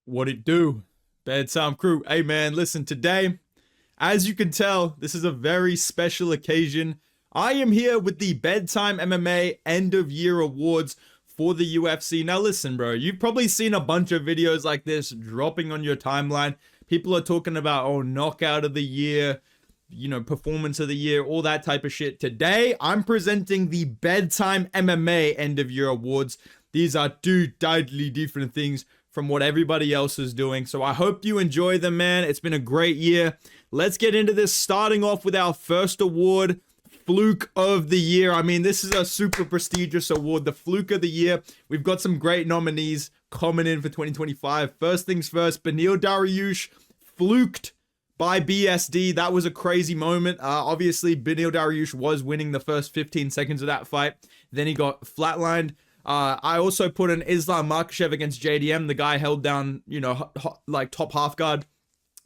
What it do? Bedtime crew. Hey man, listen, today, as you can tell, this is a very special occasion. I am here with the Bedtime MMA End of Year Awards for the UFC. Now listen, bro, you've probably seen a bunch of videos like this dropping on your timeline. People are talking about, oh, knockout of the year, performance of the year, all that type of shit. Today, I'm presenting the Bedtime MMA End of Year Awards. These are two totally different things from what everybody else is doing. So I hope you enjoy them, man. It's been a great year. Let's get into this, starting off with our first award, Fluke of the Year. I mean, this is a super prestigious award, the Fluke of the Year. We've got some great nominees coming in for 2025. First things first, Beneil Dariush fluked by BSD. That was a crazy moment. Obviously, Beneil Dariush was winning the first 15 seconds of that fight. Then he got flatlined. I also put an Islam Makhachev against JDM. The guy held down, like top half guard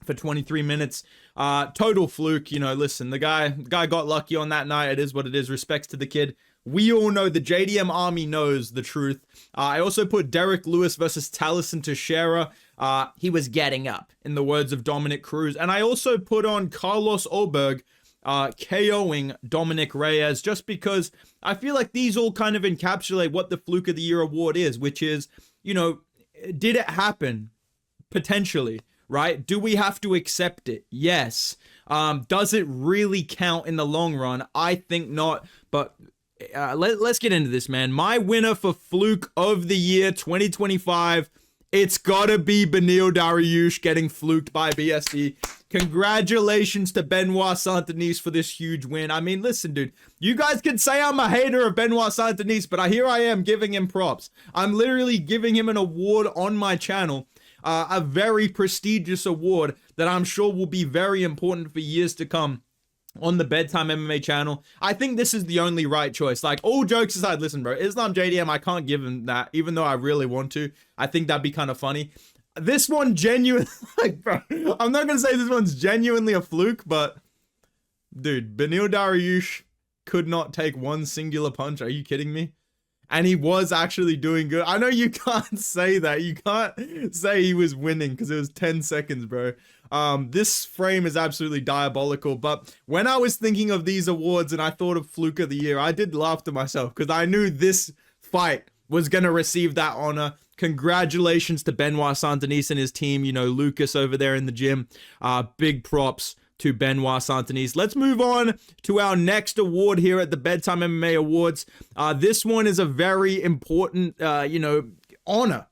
for 23 minutes. Total fluke. Listen, the guy got lucky on that night. It is what it is. Respects to the kid. We all know the JDM army knows the truth. I also put Derek Lewis versus Taliesin Teixeira. He was getting up, in the words of Dominic Cruz. And I also put on Carlos Ulberg KOing Dominic Reyes, just because I feel like these all kind of encapsulate what the Fluke of the Year award is, which is, did it happen? Potentially, right? Do we have to accept it? Yes. Does it really count in the long run? I think not, but let's get into this, man. My winner for Fluke of the Year 2025, it's gotta be Beneil Dariush getting fluked by BSD. Congratulations to Benoit Saint-Denis for this huge win. I mean, listen, dude, you guys can say I'm a hater of Benoit Saint-Denis, but here I am giving him props. I'm literally giving him an award on my channel, a very prestigious award that I'm sure will be very important for years to come on the Bedtime MMA channel. I think this is the only right choice. Like, all jokes aside, listen, bro, Islam JDM, I can't give him that, even though I really want to. I think that'd be kind of funny. This one genuinely, like, bro, I'm not gonna say this one's genuinely a fluke, but dude, Beneil Dariush could not take one singular punch. Are you kidding me? And he was actually doing good. I know you can't say that. You can't say he was winning because it was 10 seconds, bro. This frame is absolutely diabolical. But when I was thinking of these awards and I thought of Fluke of the Year, I did laugh to myself because I knew this fight was going to receive that honor. Congratulations to Benoit Saint-Denis and his team. Lucas over there in the gym. Big props to Benoit Saint-Denis. Let's move on to our next award here at the Bedtime MMA Awards. This one is a very important, honor.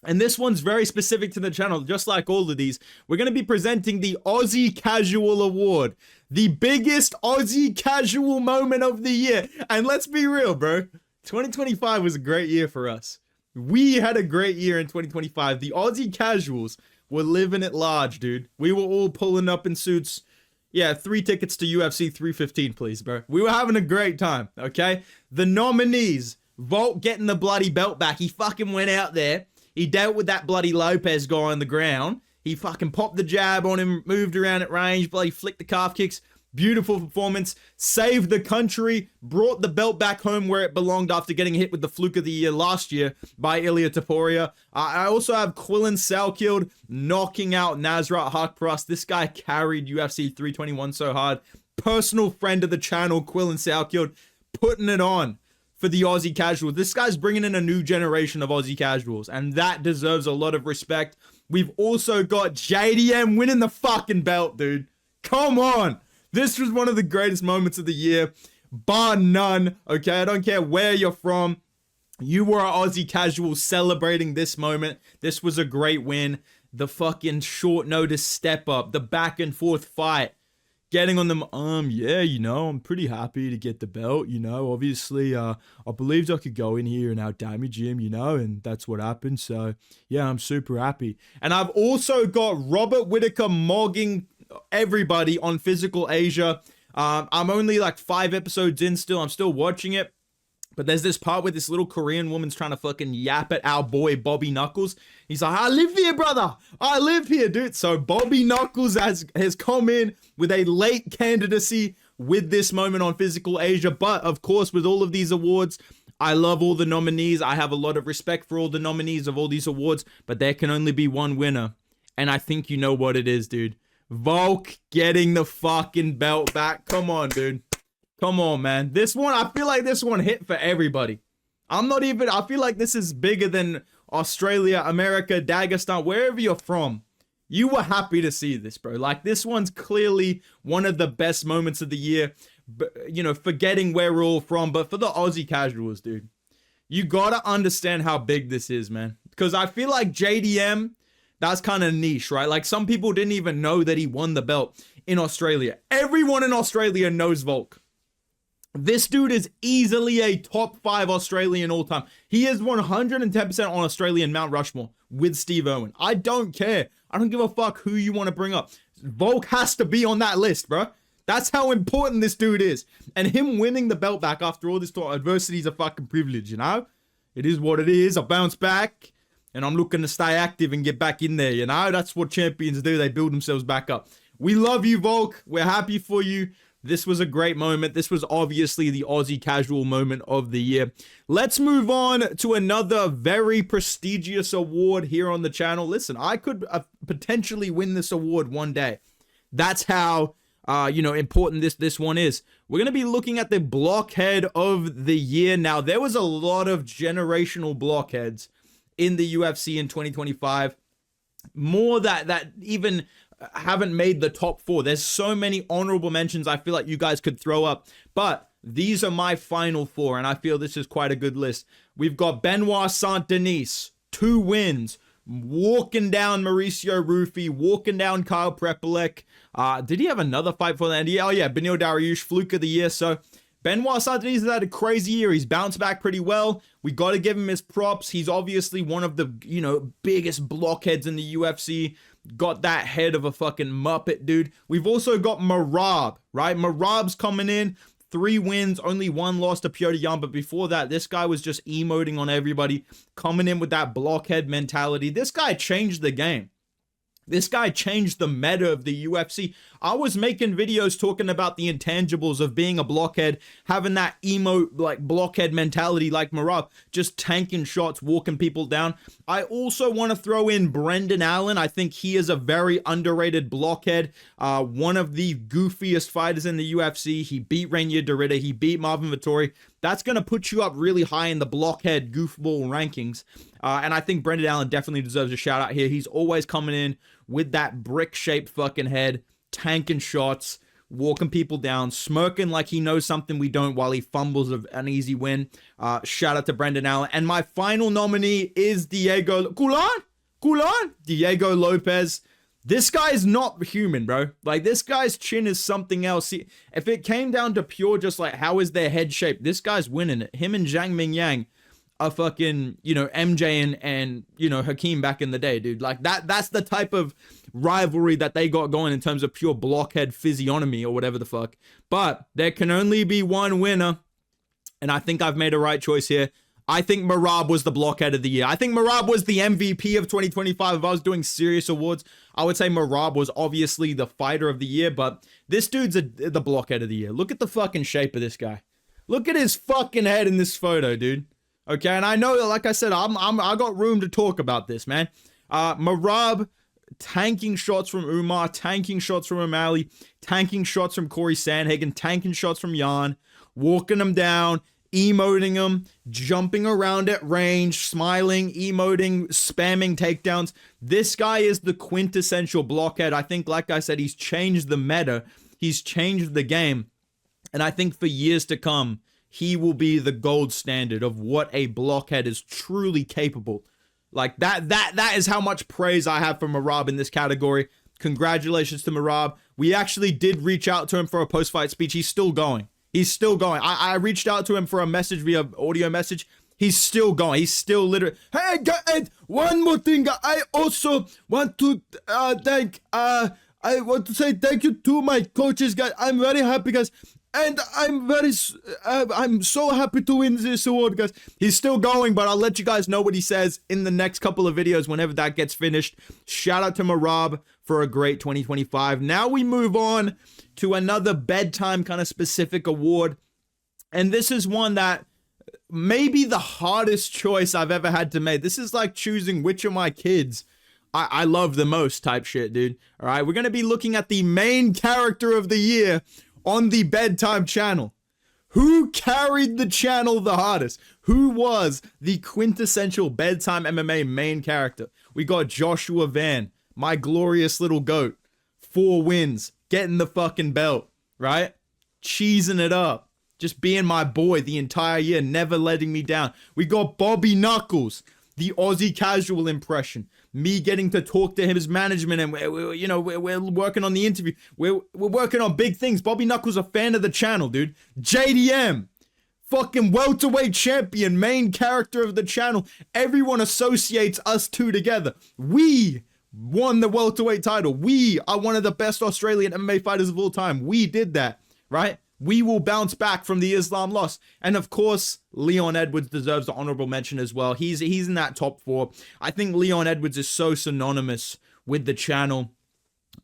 And this one's very specific to the channel, just like all of these. We're going to be presenting the Aussie Casual Award. The biggest Aussie casual moment of the year. And let's be real, bro. 2025 was a great year for us. We had a great year in 2025. The Aussie casuals were living it large, dude. We were all pulling up in suits. Yeah, 3 tickets to UFC 315, please, bro. We were having a great time, okay? The nominees, Volt getting the bloody belt back. He fucking went out there. He dealt with that bloody Lopez guy on the ground. He fucking popped the jab on him, moved around at range, bloody flicked the calf kicks. Beautiful performance, saved the country, brought the belt back home where it belonged after getting hit with the Fluke of the Year last year by Ilia Topuria. I also have Quillen Salkild knocking out Nasrat Haqparast. This guy carried UFC 321 so hard. Personal friend of the channel, Quillen Salkild, putting it on for the Aussie casuals. This guy's bringing in a new generation of Aussie casuals, and that deserves a lot of respect. We've also got JDM winning the fucking belt, dude. Come on. This was one of the greatest moments of the year, bar none, okay? I don't care where you're from. You were an Aussie casual celebrating this moment. This was a great win. The fucking short notice step up, the back and forth fight. Getting on them, yeah, I'm pretty happy to get the belt, Obviously, I believed I could go in here and outdamage him, and that's what happened. So, yeah, I'm super happy. And I've also got Robert Whittaker mogging everybody on Physical Asia. I'm only like 5 episodes in still. I'm still watching it. But there's this part where this little Korean woman's trying to fucking yap at our boy Bobby Knuckles. He's like, I live here, brother. I live here, dude. So Bobby Knuckles has come in with a late candidacy with this moment on Physical Asia. But of course, with all of these awards, I love all the nominees. I have a lot of respect for all the nominees of all these awards, but there can only be one winner. And I think you know what it is, dude. Volk getting the fucking belt back. Come on, dude. Come on, man. This one, I feel like this one hit for everybody. I feel like this is bigger than Australia, America, Dagestan, wherever you're from. You were happy to see this, bro. Like, this one's clearly one of the best moments of the year. You know, forgetting where we're all from, but for the Aussie casuals, dude, you gotta understand how big this is, man. Because I feel like JDM, that's kind of niche, right? Like, some people didn't even know that he won the belt in Australia. Everyone in Australia knows Volk. This dude is easily a top 5 Australian all time. He is 110% on Australian Mount Rushmore with Steve Irwin. I don't care. I don't give a fuck who you want to bring up. Volk has to be on that list, bro. That's how important this dude is. And him winning the belt back after all this adversity is a fucking privilege, you know? It is what it is. I bounce back, and I'm looking to stay active and get back in there, you know? That's what champions do. They build themselves back up. We love you, Volk. We're happy for you. This was a great moment. This was obviously the Aussie casual moment of the year. Let's move on to another very prestigious award here on the channel. Listen, I could potentially win this award one day. That's how important this one is. We're going to be looking at the Blockhead of the year. Now, there was a lot of generational blockheads in the UFC in 2025. More that even haven't made the top 4. There's so many honorable mentions I feel like you guys could throw up, but these are my final 4, and I feel this is quite a good list. We've got Benoit Saint-Denis, 2 wins, walking down Mauricio Rufy, walking down Kyle Prepolek. Did he have another fight for that? Oh yeah, Benil Dariush, Fluke of the year. So Benoit Saint-Denis has had a crazy year. He's bounced back pretty well. We got to give him his props. He's obviously one of the, biggest blockheads in the UFC. Got that head of a fucking Muppet, dude. We've also got Marauder, right? Marauder's coming in. 3 wins, only 1 loss to Piotr Jan. But before that, this guy was just emoting on everybody, coming in with that blockhead mentality. This guy changed the game. This guy changed the meta of the UFC. I was making videos talking about the intangibles of being a blockhead, having that emo, like, blockhead mentality like Marauder, just tanking shots, walking people down. I also want to throw in Brendan Allen. I think he is a very underrated blockhead. One of the goofiest fighters in the UFC. He beat Reinier Derrida. He beat Marvin Vettori. That's going to put you up really high in the blockhead goofball rankings. And I think Brendan Allen definitely deserves a shout out here. He's always coming in with that brick-shaped fucking head, tanking shots, walking people down, smirking like he knows something we don't while he fumbles an easy win. Shout out to Brendan Allen. And my final nominee is Diego Lopez. This guy's not human, bro. Like, this guy's chin is something else. If it came down to pure just like how is their head shaped, this guy's winning it. Him and Zhang Mingyang are fucking, MJ and Hakeem back in the day, dude. Like, that's the type of rivalry that they got going in terms of pure blockhead physiognomy or whatever the fuck. But there can only be one winner, and I think I've made a right choice here. I think Marauder was the blockhead of the year. I think Marauder was the MVP of 2025. If I was doing serious awards, I would say Marauder was obviously the fighter of the year, but this dude's the blockhead of the year. Look at the fucking shape of this guy. Look at his fucking head in this photo, dude. Okay, and I know, like I said, I got room to talk about this, man. Marauder tanking shots from Umar, tanking shots from O'Malley, tanking shots from Corey Sandhagen, tanking shots from Jan, walking them down, emoting them, jumping around at range, smiling, emoting, spamming takedowns. This guy is the quintessential blockhead. I think, like I said, he's changed the meta. He's changed the game. And I think for years to come, he will be the gold standard of what a blockhead is truly capable. Like, that is how much praise I have for Marauder in this category. Congratulations to Marauder. We actually did reach out to him for a post-fight speech. He's still going. He's still going. I reached out to him for a message via audio message. He's still going. He's still literally. Hey, and one more thing. I also want to I want to say thank you to my coaches, guys. I'm very happy, guys. And I'm so happy to win this award, guys. He's still going, but I'll let you guys know what he says in the next couple of videos whenever that gets finished. Shout out to Marauder for a great 2025. Now we move on to another bedtime kind of specific award. And this is one that maybe the hardest choice I've ever had to make. This is like choosing which of my kids I love the most type shit, dude. All right, we're going to be looking at the main character of the year on the Bedtime channel. Who carried the channel the hardest? Who was the quintessential Bedtime MMA main character? We got Joshua Van, my glorious little goat. 4 wins, getting the fucking belt, right? Cheesing it up. Just being my boy the entire year, never letting me down. We got Bobby Knuckles, the Aussie casual impression. Me getting to talk to his management, and we're working on the interview. We're working on big things. Bobby Knuckles, a fan of the channel, dude. JDM, fucking welterweight champion, main character of the channel. Everyone associates us two together. We won the welterweight title. We are one of the best Australian MMA fighters of all time. We did that, right? We will bounce back from the Islam loss. And of course, Leon Edwards deserves the honorable mention as well. He's in that top 4. I think Leon Edwards is so synonymous with the channel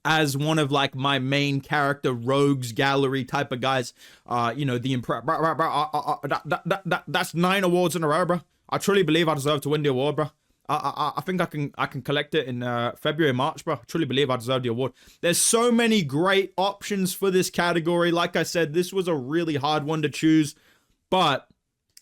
as one of like my main character rogues gallery type of guys. That's 9 awards in a row, bro. I truly believe I deserve to win the award, bro. I think I can collect it in February, March, bro. I truly believe I deserve the award. There's so many great options for this category. Like I said, this was a really hard one to choose, but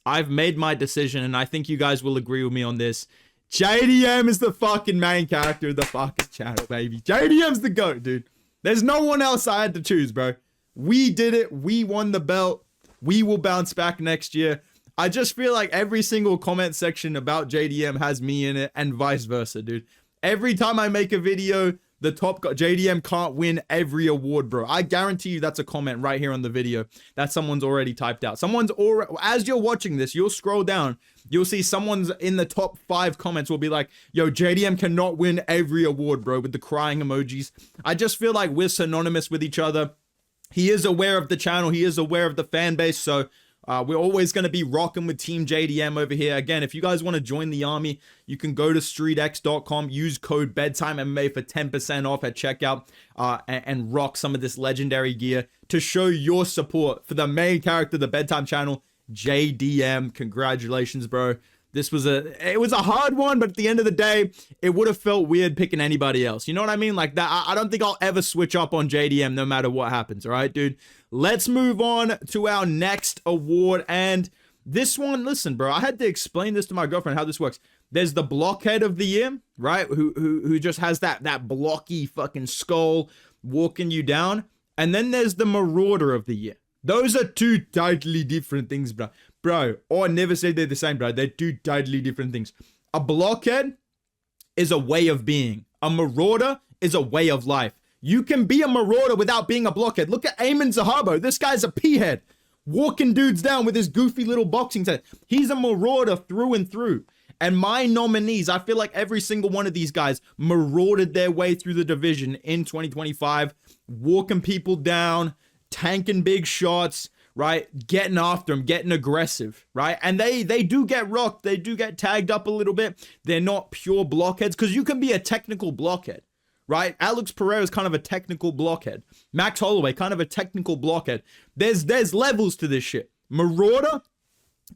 I've made my decision, and I think you guys will agree with me on this. JDM is the fucking main character of the fucking channel, baby. JDM's the GOAT, dude. There's no one else I had to choose, bro. We did it. We won the belt. We will bounce back next year. I just feel like every single comment section about JDM has me in it, and vice versa, dude. Every time I make a video, the top JDM can't win every award, bro. I guarantee you that's a comment right here on the video that someone's already typed out. Someone's already, as you're watching this, you'll scroll down, you'll see someone's in the top 5 comments will be like, yo, JDM cannot win every award, bro, with the crying emojis. I just feel like we're synonymous with each other. He is aware of the channel. He is aware of the fan base. So we're always going to be rocking with Team JDM over here. Again, if you guys want to join the army, you can go to streetx.com, use code BedtimeMMA for 10% off at checkout, and rock some of this legendary gear to show your support for the main character of the Bedtime channel, JDM. Congratulations, bro. It was a hard one, but at the end of the day, it would have felt weird picking anybody else. You know what I mean? Like that. I don't think I'll ever switch up on JDM no matter what happens. All right, dude. Let's move on to our next award. And this one, listen, bro, I had to explain this to my girlfriend how this works. There's the Blockhead of the year, right? Who just has that blocky fucking skull walking you down. And then there's the Marauder of the year. Those are two totally different things, bro. Bro, I never said they're the same, bro. They're two totally different things. A Blockhead is a way of being. A Marauder is a way of life. You can be a Marauder without being a Blockhead. Look at Eamon Zahabo. This guy's a P-head. Walking dudes down with his goofy little boxing set. He's a Marauder through and through. And my nominees, I feel like every single one of these guys marauded their way through the division in 2025. Walking people down, tanking big shots, right? Getting after them, getting aggressive, right? And they do get rocked. They do get tagged up a little bit. They're not pure blockheads, because you can be a technical blockhead, right? Alex Pereira is kind of a technical blockhead. Max Holloway, kind of a technical blockhead. There's levels to this shit. Marauder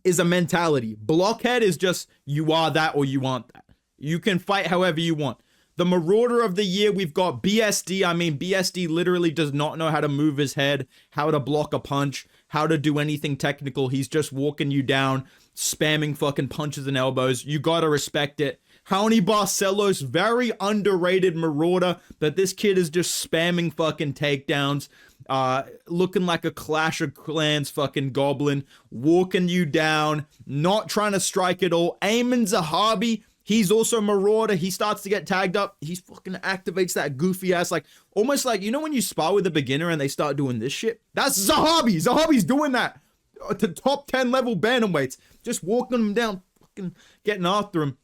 is a mentality. Blockhead is just, you are that or you aren't that. You can fight however you want. The Marauder of the year, we've got BSD. I mean, BSD literally does not know how to move his head, how to block a punch, how to do anything technical. He's just walking you down, spamming fucking punches and elbows. You gotta respect it. Raoni Barcelos, very underrated Marauder, but this kid is just spamming fucking takedowns, looking like a Clash of Clans fucking goblin, walking you down, not trying to strike at all. Eamon Zahabi, he's also Marauder. He starts to get tagged up. He fucking activates that goofy ass, like, almost like, you know when you spar with a beginner and they start doing this shit? That's Zahabi. Zahabi's doing that to top 10 level bantamweights. Just walking them down, fucking getting after him.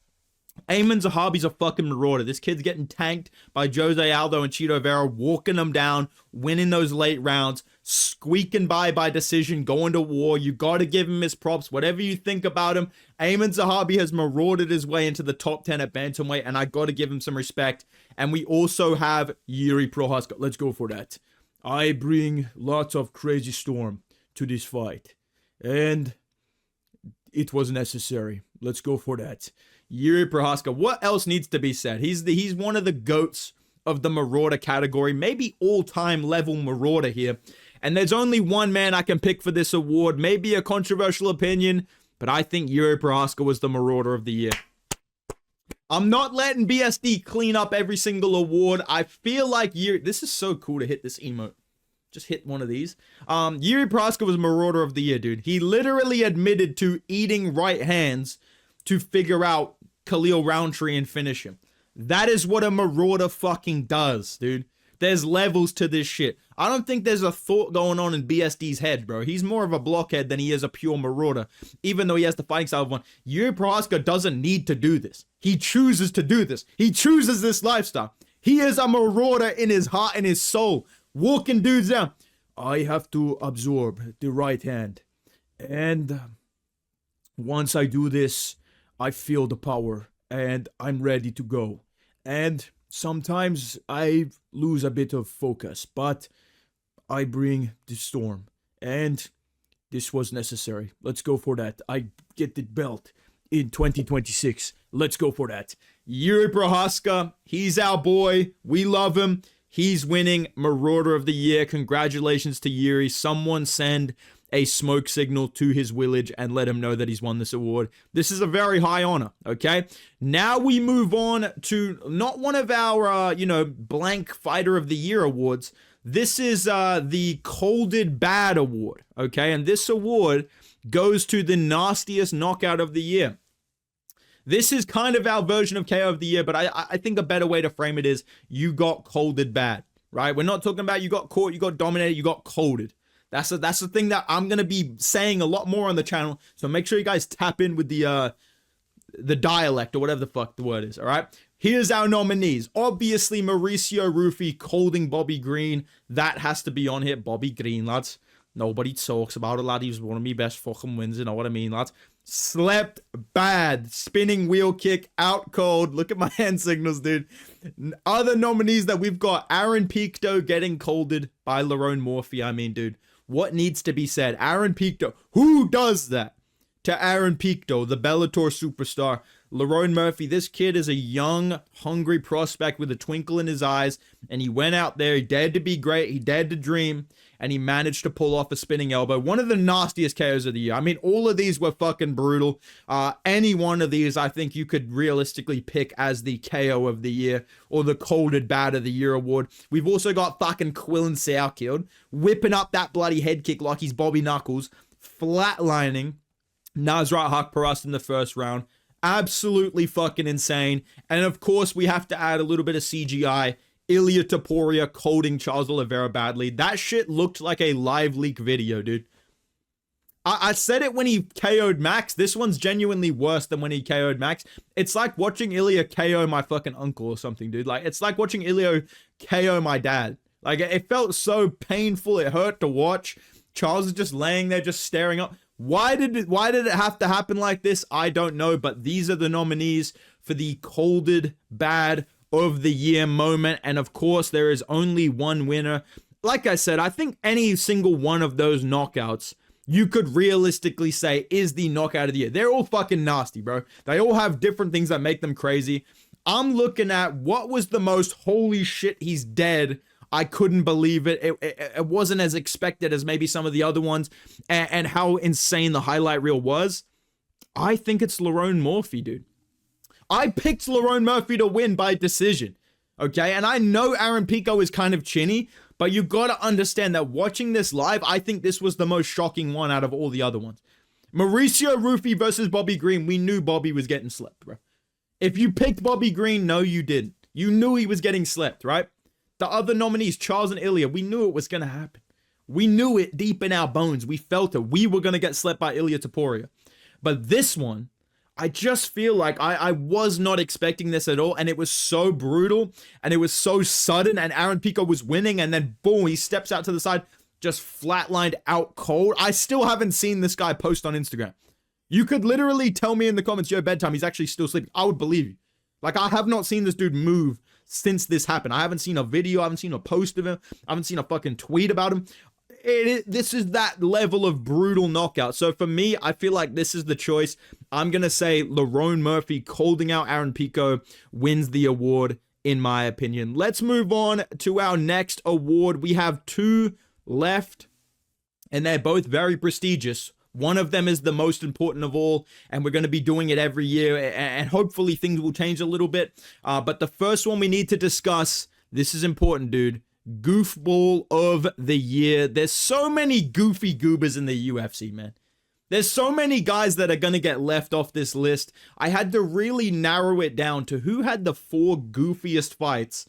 Eamon Zahabi's a fucking Marauder. This kid's getting tanked by Jose Aldo and Chito Vera, walking them down, winning those late rounds, squeaking by decision, going to war. You got to give him his props. Whatever you think about him, Eamon Zahabi has marauded his way into the top 10 at bantamweight, and I got to give him some respect. And we also have Yuri Prohaska. Let's go for that. I bring lots of crazy storm to this fight. And It was necessary. Let's go for that. Yuri Prohaska. What else needs to be said? He's one of the GOATs of the Marauder category. Maybe all-time level Marauder here. And there's only one man I can pick for this award. Maybe a controversial opinion, but I think Yuri Prohaska was the Marauder of the year. I'm not letting BSD clean up every single award. I feel like Yuri... This is so cool to hit this emote. Just hit one of these. Yuri Prohaska was Marauder of the year, dude. He literally admitted to eating right hands to figure out Khalil Roundtree and finish him. That is what a Marauder fucking does, dude. There's levels to this shit. I don't think there's a thought going on in BSD's head, bro. He's more of a blockhead than he is a pure Marauder, even though he has the fighting style of one. Yuri Prohaska doesn't need to do this. He chooses to do this. He chooses this lifestyle. He is a Marauder in his heart and his soul, walking dudes down. I have to absorb the right hand. And once I do this, I feel the power and I'm ready to go. And sometimes I lose a bit of focus, but I bring the storm. And this was necessary. Let's go for that. I get the belt in 2026. Let's go for that. Yuri Prohaska, he's our boy. We love him. He's winning Marauder of the Year. Congratulations to Yuri. Someone send a smoke signal to his village and let him know that he's won this award. This is a very high honor, okay? Now we move on to not one of our, blank Fighter of the Year awards. This is the Colded Bad award, okay? And this award goes to the nastiest knockout of the year. This is kind of our version of KO of the year, but I think a better way to frame it is you got colded bad, right? We're not talking about you got caught, you got dominated, you got colded. That's the thing that I'm going to be saying a lot more on the channel. So make sure you guys tap in with the dialect or whatever the fuck the word is, all right? Here's our nominees. Obviously, Mauricio Rufy colding Bobby Green. That has to be on here. Bobby Green, lads. Nobody talks about it, lad. He was one of my best fucking wins, you know what I mean, lads? Slept bad. Spinning wheel kick, out cold. Look at my hand signals, dude. Other nominees that we've got. Aaron Picto getting colded by Lerone Murphy. I mean, dude, what needs to be said? Aaron Picto. Who does that to Aaron Picto, the Bellator superstar? Lerone Murphy, this kid is a young, hungry prospect with a twinkle in his eyes, and he went out there, he dared to be great, he dared to dream, and he managed to pull off a spinning elbow. One of the nastiest KOs of the year. I mean, all of these were fucking brutal. Any one of these, I think you could realistically pick as the KO of the year or the Colded Bad of the Year award. We've also got fucking Quillen Sourkill whipping up that bloody head kick like he's Bobby Knuckles, flatlining Nasrat Haqparast in the first round. Absolutely fucking insane. And of course, we have to add a little bit of CGI. Ilia Topuria colding Charles Oliveira badly. That shit looked like a live leak video, dude. I said it when he KO'd Max. This one's genuinely worse than when he KO'd Max. It's like watching Ilia KO my fucking uncle or something, dude. Like, it's like watching Ilia KO my dad. Like, it felt so painful. It hurt to watch. Charles is just laying there, just staring up. Why did it have to happen like this? I don't know, but these are the nominees for the Colded Bad of the Year moment. And of course, there is only one winner. Like I said, I think any single one of those knockouts you could realistically say is the knockout of the year. They're all fucking nasty, bro. They all have different things that make them crazy. I'm looking at what was the most holy shit, he's dead. I couldn't believe it. It wasn't as expected as maybe some of the other ones, and how insane the highlight reel was. I think it's Lerone Murphy, dude. I picked Lerone Murphy to win by decision, okay? And I know Aaron Pico is kind of chinny, but you got to understand that watching this live, I think this was the most shocking one out of all the other ones. Mauricio Rufy versus Bobby Green, we knew Bobby was getting slept, bro. If you picked Bobby Green, no, you didn't. You knew he was getting slept, right? The other nominees, Charles and Ilia, we knew it was going to happen. We knew it deep in our bones. We felt it. We were going to get slept by Ilia Topuria. But this one, I just feel like I was not expecting this at all. And it was so brutal. And it was so sudden. And Aaron Pico was winning. And then boom, he steps out to the side. Just flatlined out cold. I still haven't seen this guy post on Instagram. You could literally tell me in the comments, yo, bedtime, he's actually still sleeping. I would believe you. Like, I have not seen this dude move since this happened. I haven't seen a video. I haven't seen a post of him. I haven't seen a fucking tweet about him. this is that level of brutal knockout. So for me, I feel like this is the choice. I'm going to say Lerone Murphy holding out Aaron Pico wins the award, in my opinion. Let's move on to our next award. We have 2 left, and they're both very prestigious. One of them is the most important of all, and we're going to be doing it every year, and hopefully things will change a little bit. But the first one we need to discuss, this is important, dude. Goofball of the year. There's so many goofy goobers in the UFC, man. There's so many guys that are going to get left off this list. I had to really narrow it down to who had the 4 goofiest fights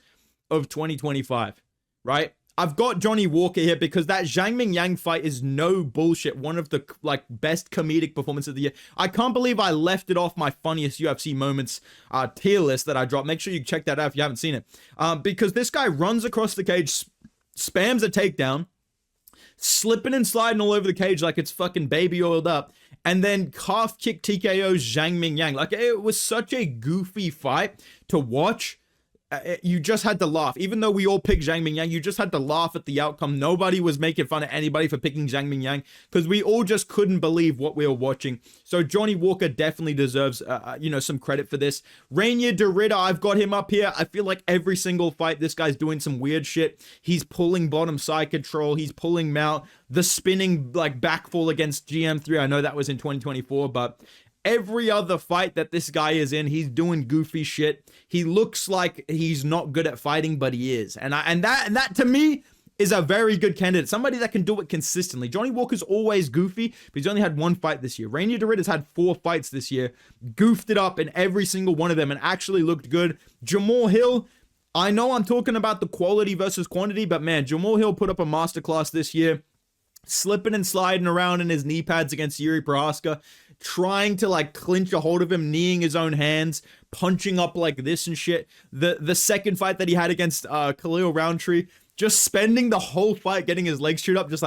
of 2025, right? I've got Johnny Walker here because that Zhang Ming Yang fight is no bullshit. One of the best comedic performances of the year. I can't believe I left it off my funniest UFC moments tier list that I dropped. Make sure you check that out if you haven't seen it. Because this guy runs across the cage, spams a takedown, slipping and sliding all over the cage like it's fucking baby oiled up, and then calf kick TKO's Zhang Ming Yang. Like, it was such a goofy fight to watch. You just had to laugh. Even though we all picked Zhang Ming Yang, you just had to laugh at the outcome. Nobody was making fun of anybody for picking Zhang Ming Yang because we all just couldn't believe what we were watching. So Johnny Walker definitely deserves, some credit for this. Rainier DeRitter, I've got him up here. I feel like every single fight, this guy's doing some weird shit. He's pulling bottom side control. He's pulling mount. The spinning backfall against GM3. I know that was in 2024, but every other fight that this guy is in, he's doing goofy shit. He looks like he's not good at fighting, but he is. And that to me is a very good candidate. Somebody that can do it consistently. Johnny Walker's always goofy, but he's only had 1 fight this year. Rainier DeRitter's had 4 fights this year, goofed it up in every single one of them and actually looked good. Jamal Hill, I know I'm talking about the quality versus quantity, but man, Jamal Hill put up a masterclass this year, slipping and sliding around in his knee pads against Yuri Prohaska, trying to clinch a hold of him, kneeing his own hands, punching up like this and shit. The second fight that he had against Khalil Roundtree, just spending the whole fight getting his legs chewed up, just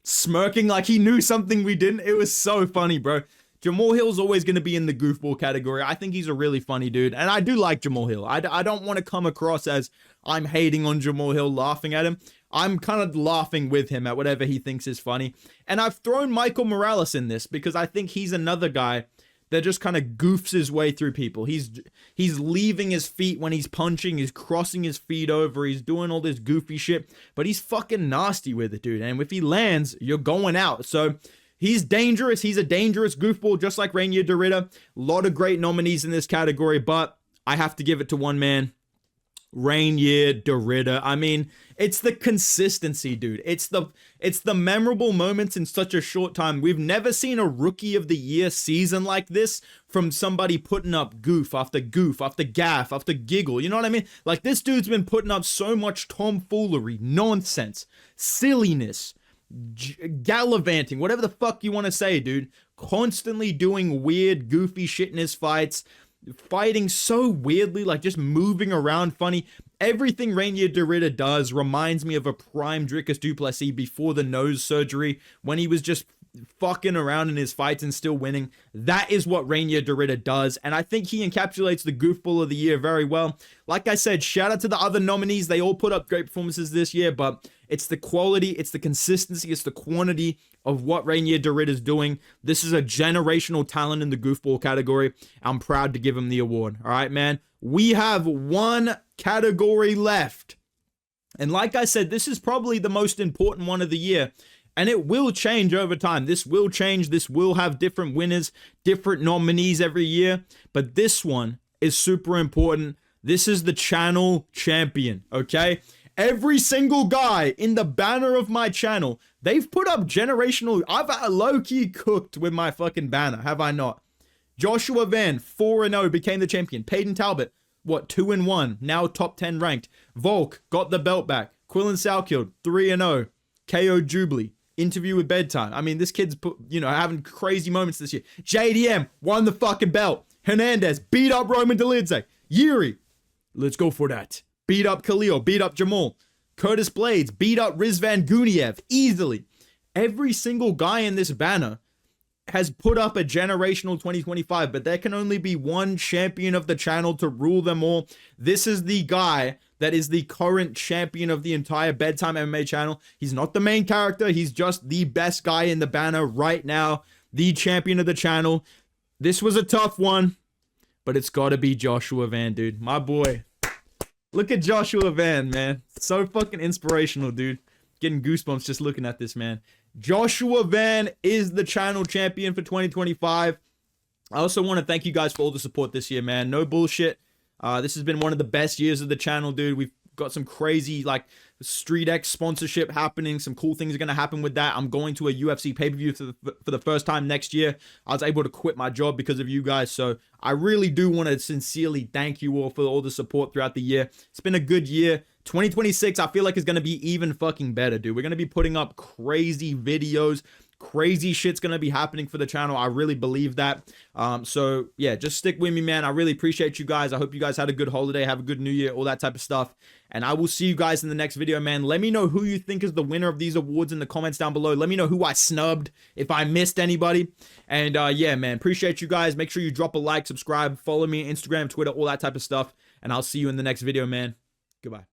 smirking like he knew something we didn't. It was so funny, bro. Jamal Hill's always going to be in the goofball category. I think he's a really funny dude, and I do like Jamal Hill. I don't want to come across as I'm hating on Jamal Hill, laughing at him. I'm kind of laughing with him at whatever he thinks is funny. And I've thrown Michael Morales in this because I think he's another guy that just kind of goofs his way through people. He's leaving his feet when he's punching, he's crossing his feet over, he's doing all this goofy shit, but he's fucking nasty with it, dude. And if he lands, you're going out. So he's dangerous. He's a dangerous goofball, just like Rainier DeRitter. A lot of great nominees in this category, but I have to give it to one man. Rainier DeRitter. I mean, it's the consistency, dude. It's the memorable moments in such a short time. We've never seen a rookie of the year season like this from somebody putting up goof after gaff after giggle. You know what I mean? Like, this dude's been putting up so much tomfoolery, nonsense, silliness, gallivanting, whatever the fuck you want to say, dude. Constantly doing weird, goofy shit in his fights. Fighting so weirdly, just moving around funny. Everything Rainier DeRitter does reminds me of a prime Dricus du Plessis before the nose surgery, when he was just fucking around in his fights and still winning. That is what Rainier DeRitter does, and I think he encapsulates the goofball of the year very well. Like I said, shout out to the other nominees. They all put up great performances this year, but it's the quality, it's the consistency, it's the quantity of what Rainier DeRitter's doing. This is a generational talent in the goofball category. I'm proud to give him the award. All right, man. We have 1 category left. And like I said, this is probably the most important one of the year. And it will change over time. This will change. This will have different winners, different nominees every year. But this one is super important. This is the channel champion, okay? Every single guy in the banner of my channel, they've put up generational. I've low-key cooked with my fucking banner, have I not? Joshua Van, 4-0, became the champion. Peyton Talbot, 2-1, now top 10 ranked. Volk got the belt back. Quillen Salkeld, 3-0. KO Jubilee, interview with Bedtime. I mean, this kid's having crazy moments this year. JDM won the fucking belt. Hernandez beat up Roman Dolidze. Yuri, let's go for that. Beat up Khalil, beat up Jamal. Curtis Blades beat up Rizvan Guniev easily. Every single guy in this banner has put up a generational 2025, but there can only be one champion of the channel to rule them all. This is the guy that is the current champion of the entire Bedtime MMA channel. He's not the main character. He's just the best guy in the banner right now, the champion of the channel. This was a tough one, but it's got to be Joshua Van, dude. My boy. Look at Joshua Van, man. So fucking inspirational, dude. Getting goosebumps just looking at this, man. Joshua Van is the channel champion for 2025. I also want to thank you guys for all the support this year, man. No bullshit. This has been one of the best years of the channel, dude. We've got some crazy, like, StreetX sponsorship happening. Some cool things are going to happen with that. I'm going to a UFC pay-per-view for the first time next year. I was able to quit my job because of you guys. So I really do want to sincerely thank you all for all the support throughout the year. It's been a good year. 2026, I feel like is going to be even fucking better, dude. We're going to be putting up crazy videos. Crazy shit's going to be happening for the channel. I really believe that. So, yeah, just stick with me, man. I really appreciate you guys. I hope you guys had a good holiday, have a good new year, all that type of stuff. And I will see you guys in the next video, man. Let me know who you think is the winner of these awards in the comments down below. Let me know who I snubbed, if I missed anybody. And, yeah, man, appreciate you guys. Make sure you drop a like, subscribe, follow me on Instagram, Twitter, all that type of stuff. And I'll see you in the next video, man. Goodbye.